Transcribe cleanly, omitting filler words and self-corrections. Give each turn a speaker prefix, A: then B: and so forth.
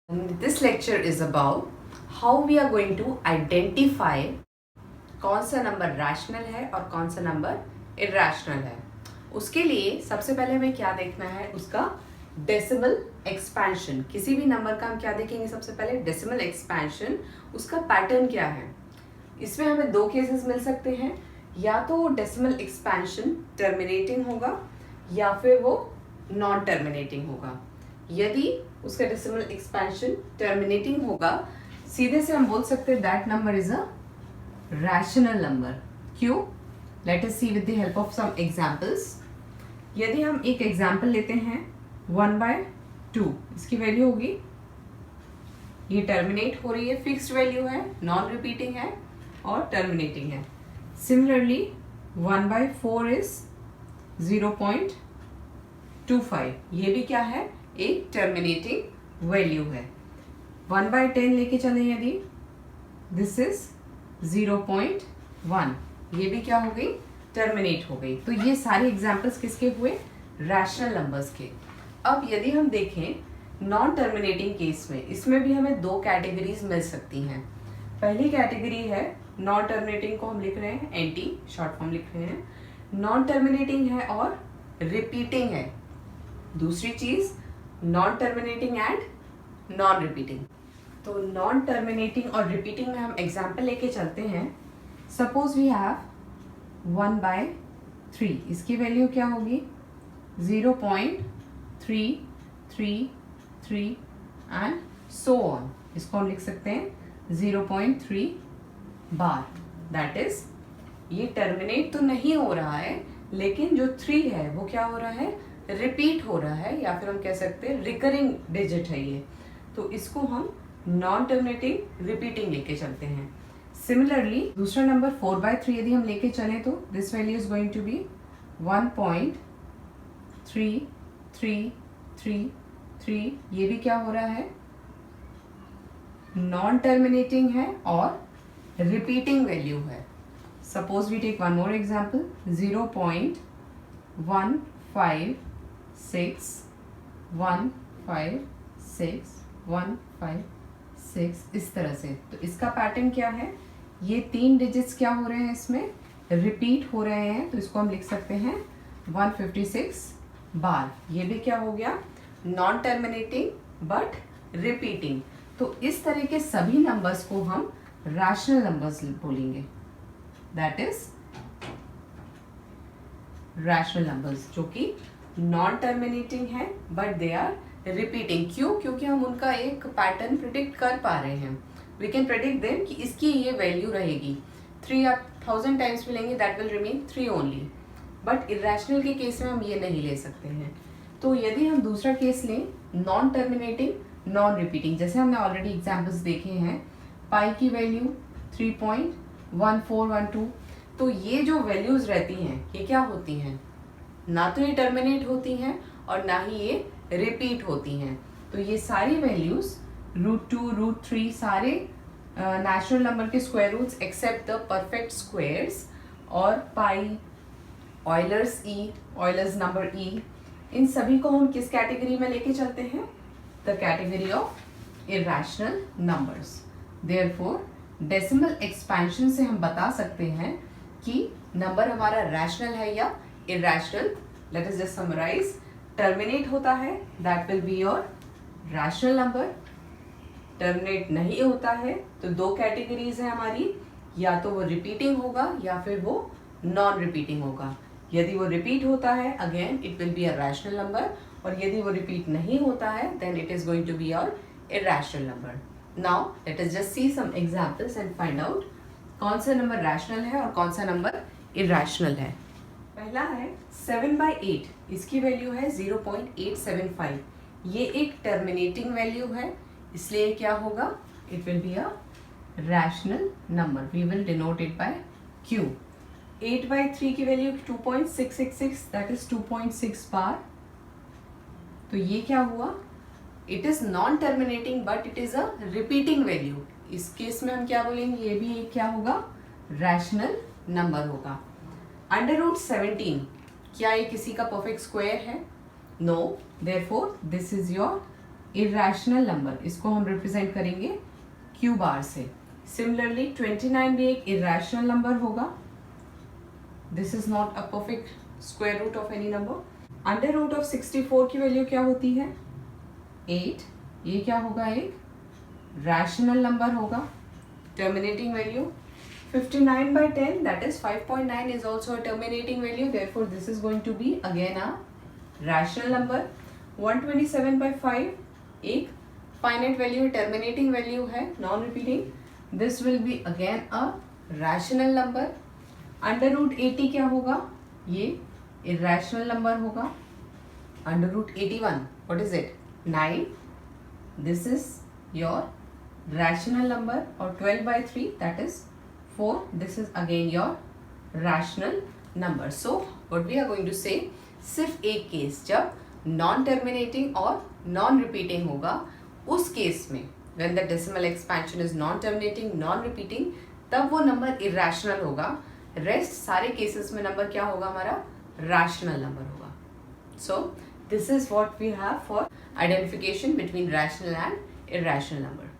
A: This lecture is about how we are going to identify कौन सा number rational है और कौन सा नंबर इरैशनल है। उसके लिए सबसे पहले हमें क्या देखना है, उसका डेसिमल एक्सपेंशन। किसी भी नंबर का हम क्या देखेंगे, सबसे पहले डेसिमल एक्सपेंशन, उसका पैटर्न क्या है। इसमें हमें दो केसेस मिल सकते हैं, या तो डेसिमल एक्सपेंशन टर्मिनेटिंग होगा या फिर वो नॉन टर्मिनेटिंग होगा। यदि उसका डेसिमल एक्सपेंशन टर्मिनेटिंग होगा, सीधे से हम बोल सकते हैं that number is a rational number. क्यों? Let us see with the help of some examples. यदि हम एक एग्जांपल लेते हैं 1/2, इसकी वैल्यू होगी, ये टर्मिनेट हो रही है, फिक्स्ड वैल्यू है, नॉन रिपीटिंग है और टर्मिनेटिंग है। सिमिलरली 1/4 इज 0.25, ये भी क्या है, एक टर्मिनेटिंग वैल्यू है। 1/10 लेके चलें यदि, दिस इज 0.1, ये भी क्या हो गई, टर्मिनेट हो गई। तो ये सारे एग्जांपल्स किसके हुए, रैशनल नंबर्स के। अब यदि हम देखें नॉन टर्मिनेटिंग केस में, इसमें भी हमें दो कैटेगरीज मिल सकती हैं। पहली कैटेगरी है नॉन टर्मिनेटिंग, को हम लिख रहे हैं एनटी, शॉर्ट फॉर्म लिख रहे हैं। नॉन टर्मिनेटिंग है और रिपीटिंग है। दूसरी चीज non terminating and non repeating. तो नॉन टर्मिनेटिंग और रिपीटिंग में हम एग्जाम्पल लेके चलते हैं। सपोज वी हैव 1/3, इसकी वैल्यू क्या होगी, 0.333 एंड सो ऑन। इसको हम लिख सकते हैं 0.3 बार। दैट इज, ये टर्मिनेट तो नहीं हो रहा है, लेकिन जो 3 है वो क्या हो रहा है, रिपीट हो रहा है, या फिर हम कह सकते हैं रिकरिंग डिजिट है ये। तो इसको हम नॉन टर्मिनेटिंग रिपीटिंग लेके चलते हैं। सिमिलरली दूसरा नंबर 4/3 यदि हम लेके चलें तो this value is going to be 1.3333, ये भी क्या हो रहा है, नॉन टर्मिनेटिंग है और रिपीटिंग वैल्यू है। Suppose we take one more example, 0.156156156 इस तरह से। तो इसका पैटर्न क्या है, ये 3 डिजिट्स क्या हो रहे हैं, इसमें रिपीट हो रहे हैं। तो इसको हम लिख सकते हैं 156 बार। ये भी क्या हो गया, नॉन टर्मिनेटिंग बट रिपीटिंग। तो इस तरह के सभी नंबर्स को हम रैशनल नंबर्स बोलेंगे। दैट इज रैशनल नंबर्स, जो कि नॉन टर्मिनेटिंग है बट दे आर रिपीटिंग। क्यों? क्योंकि हम उनका एक पैटर्न प्रिडिक्ट कर पा रहे हैं। वी कैन प्रिडिक्ट देम कि इसकी ये वैल्यू रहेगी 3, आप 1000 टाइम्स भी लेंगे that will remain 3 only. But irrational के केस में हम ये नहीं ले सकते हैं। तो यदि हम दूसरा केस लें, नॉन टर्मिनेटिंग नॉन रिपीटिंग, जैसे हमने ऑलरेडी एग्जाम्पल्स देखे हैं, पाई की वैल्यू 3.1412। तो ये जो वैल्यूज रहती हैं, ये क्या होती हैं, ना तो ये टर्मिनेट होती हैं और ना ही ये रिपीट होती हैं। तो ये सारी वैल्यूज √2, √3 सारे नेचुरल नंबर के square roots except the perfect squares, और pi, Euler's e, Euler's number e, इन सभी को हम किस कैटेगरी में लेके चलते हैं, the category of irrational numbers. Therefore decimal expansion से हम बता सकते हैं कि नंबर हमारा रैशनल है या irrational. Let us just summarize, terminate होता है that will be your rational number, terminate नहीं होता है तो दो कैटेगरीज है हमारी, या तो वो रिपीटिंग होगा या फिर वो नॉन रिपीटिंग होगा। यदि वो रिपीट होता है, again it will be a rational number, और यदि वो रिपीट नहीं होता है then it is going to be your irrational number. Now let us just see some examples and find out कौन सा नंबर रैशनल है और कौन सा नंबर इरेशनल है। पहला है 7/8, इसकी वैल्यू है 0.875। ये एक टर्मिनेटिंग वैल्यू है, इसलिए क्या होगा, it will be a rational number. We will denote it by Q। 8/3 की वैल्यू 2.666, दैट इज 2.6 बार। तो ये क्या हुआ, it is non terminating but it is a repeating value. इस केस में हम क्या बोलेंगे, ये भी एक क्या होगा, रैशनल नंबर होगा। √17, क्या ये किसी का परफेक्ट स्क्वायर है, no, therefore this is your irrational number, इसको हम रिप्रेजेंट करेंगे क्यू बार से। सिमिलरली 29 भी एक इरेशनल नंबर होगा। This is not a perfect square root of any number. Under root of 64 की वैल्यू क्या होती है? 8। ये क्या होगा? एक रैशनल नंबर होगा। Terminating value 59 by 10, that is 5.9 is also a terminating value, therefore this is going to be again a rational number। 127 by 5 एक finite value terminating value है, non repeating, this will be again a rational number। Under root 80 क्या होगा? ये irrational number होगा। Under root 81 what is it? 9, this is your rational number। और 12 by 3 that is 4, this is again your rational number। So what we are going to say, सिर्फ एक case जब non terminating और non repeating होगा, उस case में when the decimal expansion is non terminating non repeating, तब वो number irrational होगा। रेस्ट सारे केसेस में नंबर क्या होगा? हमारा rational नंबर होगा। So this is what we have for identification between rational and irrational number।